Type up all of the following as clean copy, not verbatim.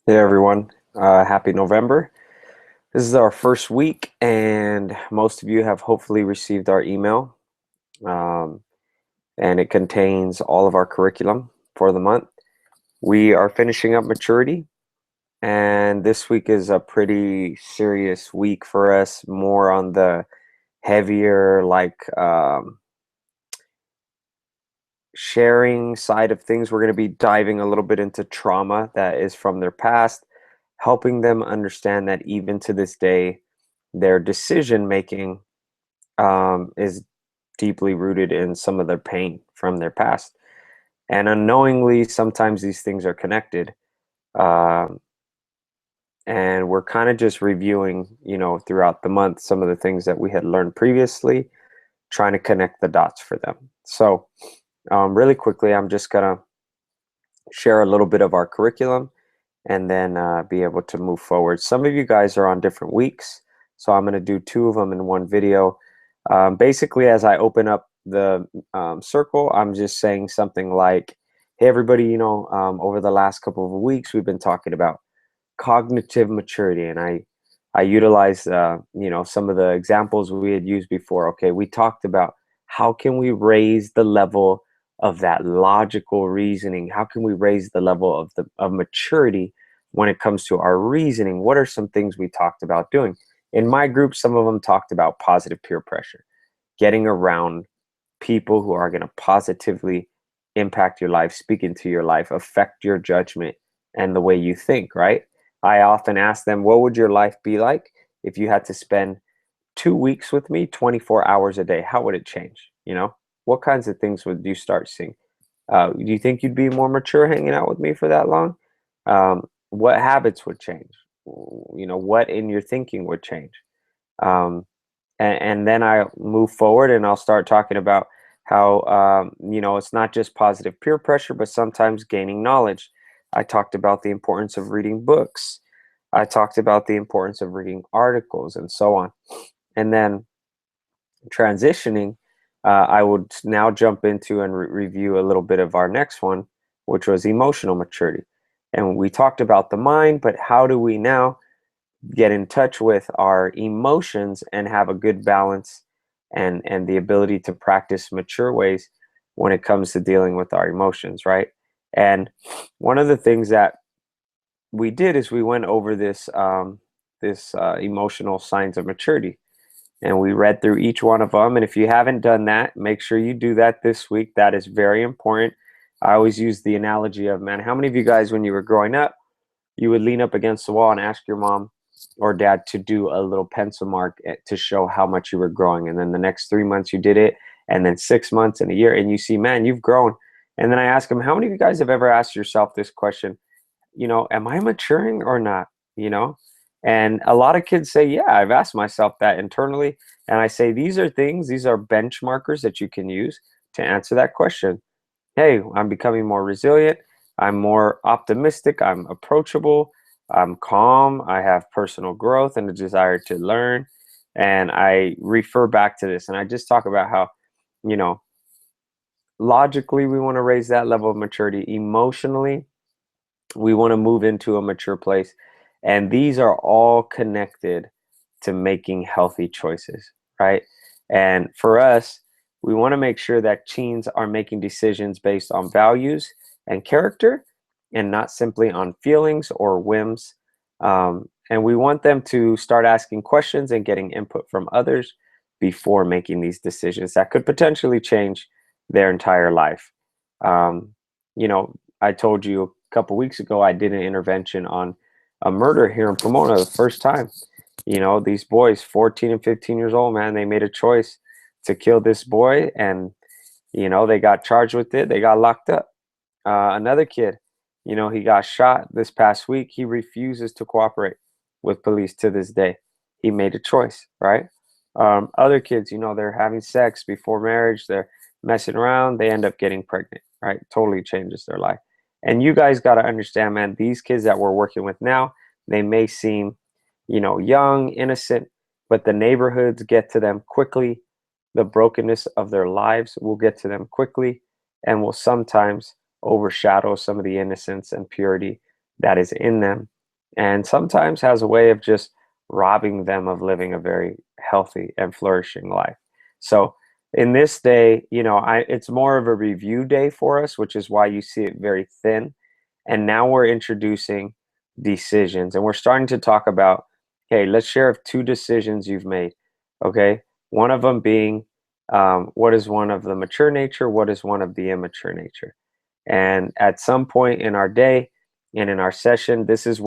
Hey everyone, happy November. This is our first week, and most of you have hopefully received our email. Um, and it contains all of our curriculum for the month. We are finishing up maturity, and this week is a pretty serious week for us, more on the heavier, sharing side of things. We're going to be diving a little bit into trauma that is from their past, helping them understand that even to this day, their decision making is deeply rooted in some of their pain from their past. And unknowingly, sometimes these things are connected. Um, and we're kind of just reviewing, throughout the month, some of the things that we had learned previously, trying to connect the dots for them. So, really quickly, I'm just going to share a little bit of our curriculum and then be able to move forward. Some of you guys are on different weeks, so I'm going to do two of them in one video. Basically, as I open up the circle, I'm just saying something like, hey, everybody, over the last couple of weeks, we've been talking about cognitive maturity, and I utilized, some of the examples we had used before. Okay, we talked about how can we raise the level of that logical reasoning? How can we raise the level of maturity when it comes to our reasoning? What are some things we talked about doing? In my group, some of them talked about positive peer pressure, getting around people who are going to positively impact your life, speak into your life, affect your judgment and the way you think, right? I often ask them, what would your life be like if you had to spend 2 weeks with me, 24 hours a day? How would it change? What kinds of things would you start seeing? Do you think you'd be more mature hanging out with me for that long? What habits would change? What in your thinking would change? Um, and then I move forward and I'll start talking about how it's not just positive peer pressure, but sometimes gaining knowledge. I talked about the importance of reading books. I talked about the importance of reading articles and so on. And then transitioning, I would now jump into and review a little bit of our next one, which was emotional maturity. And we talked about the mind, but how do we now get in touch with our emotions and have a good balance and the ability to practice mature ways when it comes to dealing with our emotions, right? And one of the things that we did is we went over this emotional signs of maturity, and we read through each one of them. And if you haven't done that, make sure you do that this week. That is very important. I always use the analogy of, man, how many of you guys, when you were growing up, you would lean up against the wall and ask your mom or dad to do a little pencil mark to show how much you were growing. And then the next 3 months you did it, and then 6 months and a year, and you see, man, you've grown. And then I ask them, how many of you guys have ever asked yourself this question? Am I maturing or not? You know? And a lot of kids say, yeah, I've asked myself that internally. And I say, these are things, these are benchmarkers that you can use to answer that question. Hey, I'm becoming more resilient. I'm more optimistic. I'm approachable. I'm calm. I have personal growth and a desire to learn. And I refer back to this and I just talk about how, you know, logically, we want to raise that level of maturity. Emotionally, we want to move into a mature place. And these are all connected to making healthy choices, right? And for us, we want to make sure that teens are making decisions based on values and character and not simply on feelings or whims. And we want them to start asking questions and getting input from others before making these decisions that could potentially change their entire life. Um, I told you a couple weeks ago I did an intervention on a murder here in Pomona the first time. These boys, 14 and 15 years old, man, they made a choice to kill this boy, and they got charged with it. They got locked up. Another kid, he got shot this past week. He refuses to cooperate with police to this day. He made a choice, right? Other kids, they're having sex before marriage. They're messing around. They end up getting pregnant, right? Totally changes their life. And you guys got to understand, man, these kids that we're working with now, they may seem, young, innocent, but the neighborhoods get to them quickly. The brokenness of their lives will get to them quickly and will sometimes overshadow some of the innocence and purity that is in them. and sometimes has a way of just robbing them of living a very healthy and flourishing life. So in this day, it's more of a review day for us, which is why you see it very thin. And now we're introducing decisions, and we're starting to talk about, okay, let's share of two decisions you've made. Okay, one of them being, what is one of the mature nature, what is one of the immature nature. And at some point in our day and in our session, this is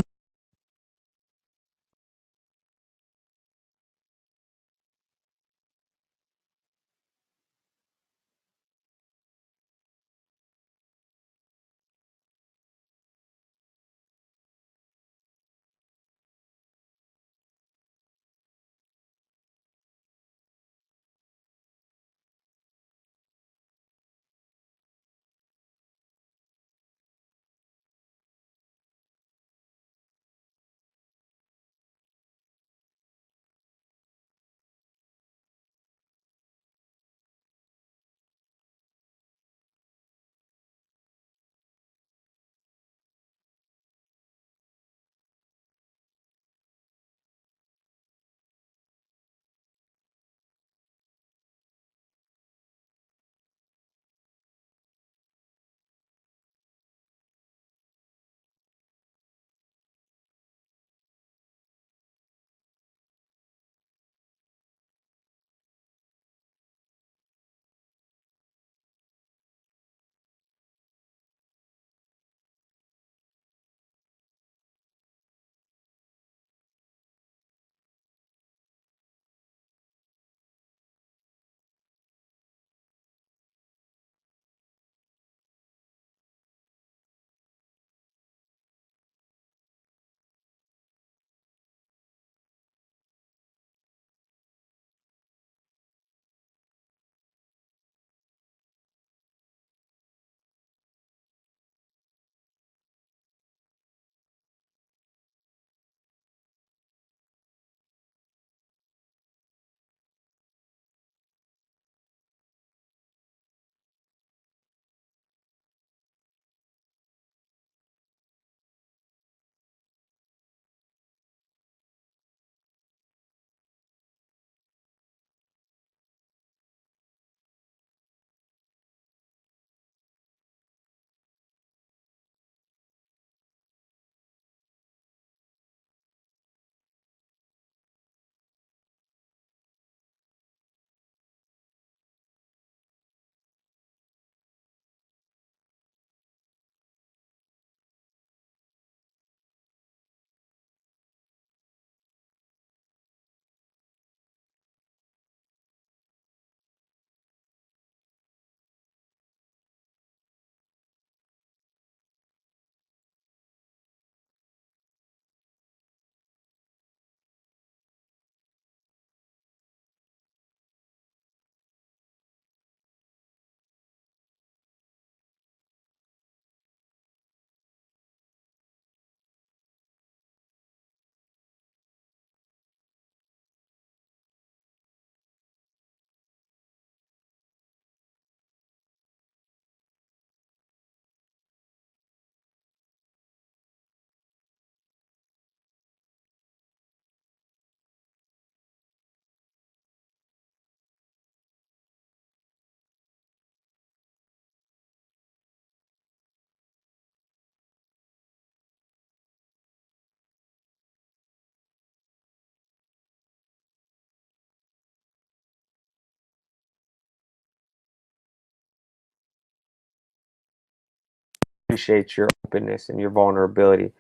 appreciate your openness and your vulnerability.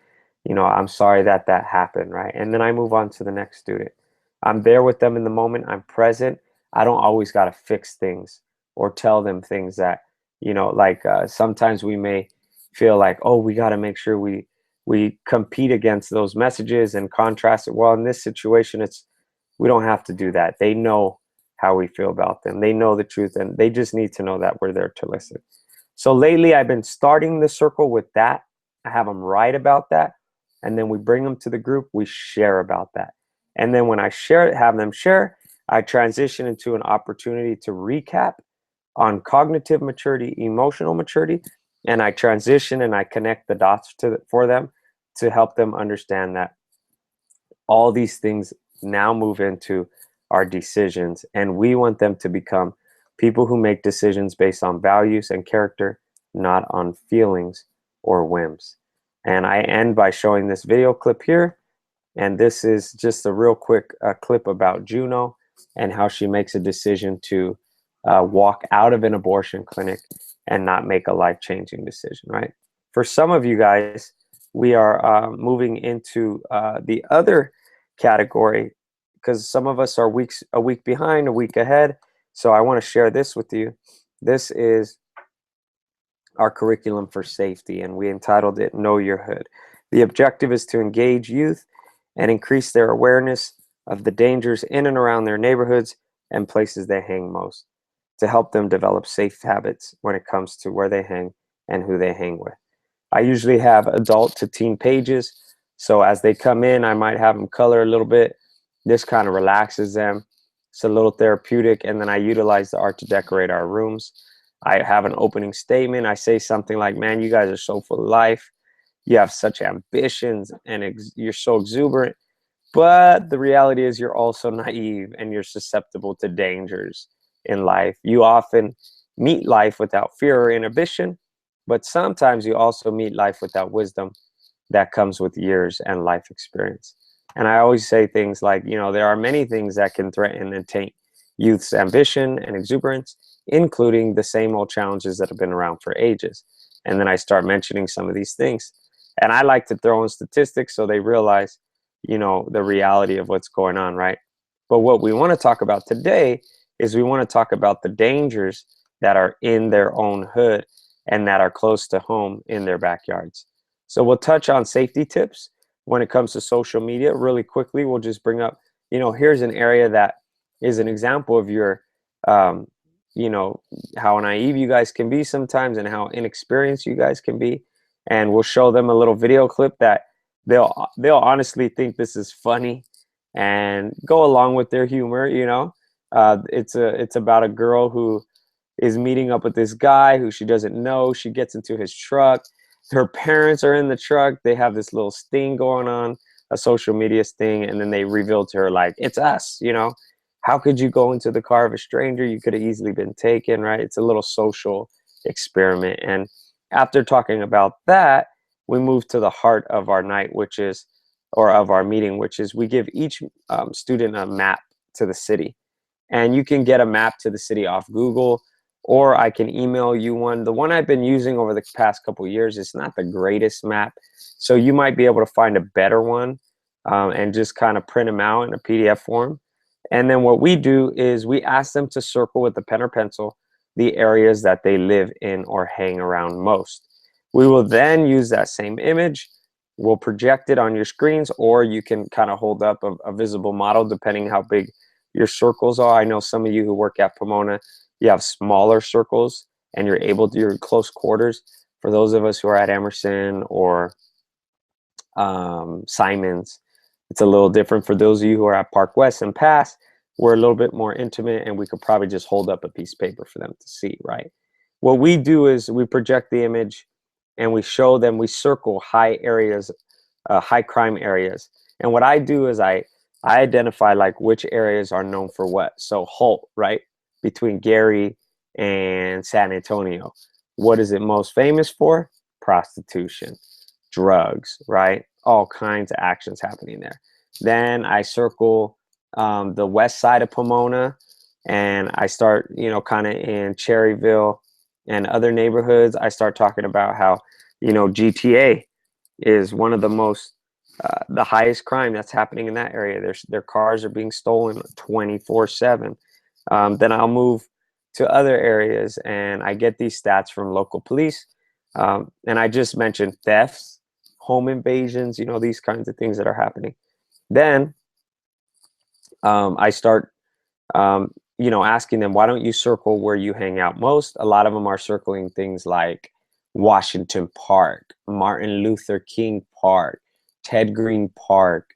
I'm sorry that that happened, right? And then I move on to the next student. I'm there with them in the moment. I'm present. I don't always got to fix things or tell them things that, like sometimes we may feel like, oh, we got to make sure we compete against those messages and contrast it. Well, in this situation, we don't have to do that. They know how we feel about them. They know the truth, and they just need to know that we're there to listen. So lately, I've been starting the circle with that. I have them write about that, and then we bring them to the group. We share about that, and then when I share it, have them share, I transition into an opportunity to recap on cognitive maturity, emotional maturity, and I transition and I connect the dots for them to help them understand that all these things now move into our decisions, and we want them to become people who make decisions based on values and character, not on feelings or whims. And I end by showing this video clip here, and this is just a real quick clip about Juno and how she makes a decision to walk out of an abortion clinic and not make a life-changing decision, right? For some of you guys, we are moving into the other category, because some of us are a week behind, a week ahead. So I want to share this with you. This is our curriculum for safety, and we entitled it Know Your Hood. The objective is to engage youth and increase their awareness of the dangers in and around their neighborhoods and places they hang most, to help them develop safe habits when it comes to where they hang and who they hang with. I usually have adult to teen pages, so as they come in, I might have them color a little bit. This kind of relaxes them. It's a little therapeutic, and then I utilize the art to decorate our rooms. I have an opening statement. I say something like, man, you guys are so full of life. You have such ambitions, and you're so exuberant. But the reality is you're also naive, and you're susceptible to dangers in life. You often meet life without fear or inhibition, but sometimes you also meet life without wisdom that comes with years and life experience. And I always say things like, you know, there are many things that can threaten and taint youth's ambition and exuberance, including the same old challenges that have been around for ages. And then I start mentioning some of these things. And I like to throw in statistics so they realize, you know, the reality of what's going on, right? But what we want to talk about today is we want to talk about the dangers that are in their own hood and that are close to home in their backyards. So we'll touch on safety tips when it comes to social media really quickly. We'll just bring up, you know, here's an area that is an example of your, you know, how naive you guys can be sometimes and how inexperienced you guys can be. And we'll show them a little video clip that they'll honestly think this is funny and go along with their humor, you know. It's about a girl who is meeting up with this guy who she doesn't know. She gets into his truck. Her parents are in the truck. They have this little sting going on, a social media sting, and then they reveal to her, like, it's us, you know. How could you go into the car of a stranger? You could have easily been taken, right? It's a little social experiment. And after talking about that, we move to the heart of our night, which is, or of our meeting, which is we give each student a map to the city. And you can get a map to the city off Google, or I can email you one. The one I've been using over the past couple of years is not the greatest map, so you might be able to find a better one and just kind of print them out in a PDF form. And then what we do is we ask them to circle with a pen or pencil the areas that they live in or hang around most. We will then use that same image. We'll project it on your screens, or you can kind of hold up a visible model depending how big your circles are. I know some of you who work at Pomona, you have smaller circles and you're able to, you're in close quarters. For those of us who are at Emerson or Simons, it's a little different. For those of you who are at Park West and Pass, we're a little bit more intimate, and we could probably just hold up a piece of paper for them to see, right? What we do is we project the image and we show them, we circle high areas, high crime areas. And what I do is I identify like which areas are known for what. So Holt, right? Between Gary and San Antonio. What is it most famous for? Prostitution, drugs, right? All kinds of actions happening there. Then I circle the west side of Pomona, and I start, you know, kind of in Cherryville and other neighborhoods. I start talking about how, you know, GTA is one of the most the highest crime that's happening in that area. Their cars are being stolen 24/7. Then I'll move to other areas, and I get these stats from local police. And I just mentioned thefts, home invasions, you know, these kinds of things that are happening. Then I start, you know, asking them, why don't you circle where you hang out most? A lot of them are circling things like Washington Park, Martin Luther King Park, Ted Green Park.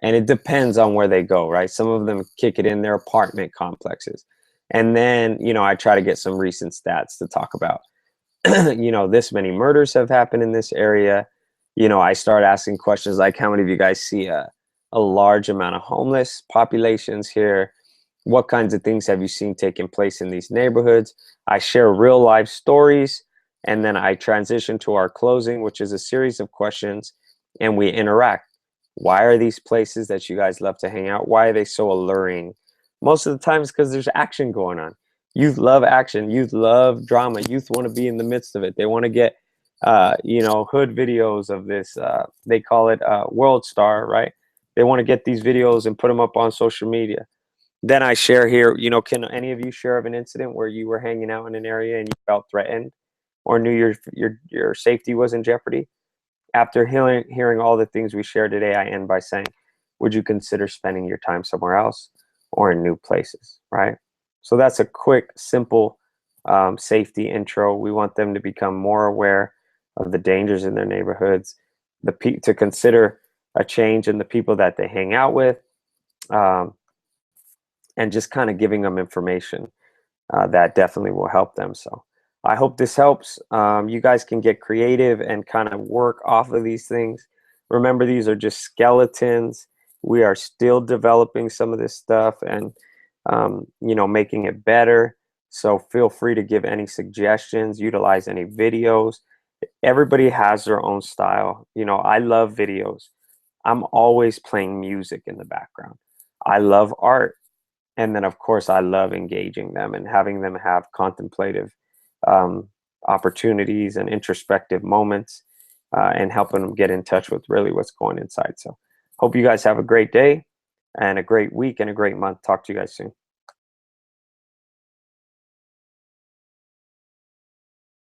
And it depends on where they go, right? Some of them kick it in their apartment complexes. And then, you know, I try to get some recent stats to talk about, you know, this many murders have happened in this area. I start asking questions like, how many of you guys see a large amount of homeless populations here? What kinds of things have you seen taking place in these neighborhoods? I share real life stories, and then I transition to our closing, which is a series of questions, and we interact. Why are these places that you guys love to hang out? Why are they so alluring? Most of the time it's because there's action going on. Youth love action. Youth love drama. Youth want to be in the midst of it. They want to get, hood videos of this. They call it World Star, right? They want to get these videos and put them up on social media. Then I share here, can any of you share of an incident where you were hanging out in an area and you felt threatened or knew your safety was in jeopardy? After hearing all the things we shared today, I end by saying, would you consider spending your time somewhere else or in new places, right? So that's a quick, simple safety intro. We want them to become more aware of the dangers in their neighborhoods, to consider a change in the people that they hang out with, um, and just kind of giving them information that definitely will help them. So I hope this helps. You guys can get creative and kind of work off of these things. Remember, these are just skeletons. We are still developing some of this stuff and, making it better. So feel free to give any suggestions, utilize any videos. Everybody has their own style. I love videos. I'm always playing music in the background. I love art. And then, of course, I love engaging them and having them have contemplative um, opportunities and introspective moments, and helping them get in touch with really what's going inside. So hope you guys have a great day and a great week and a great month. Talk to you guys soon.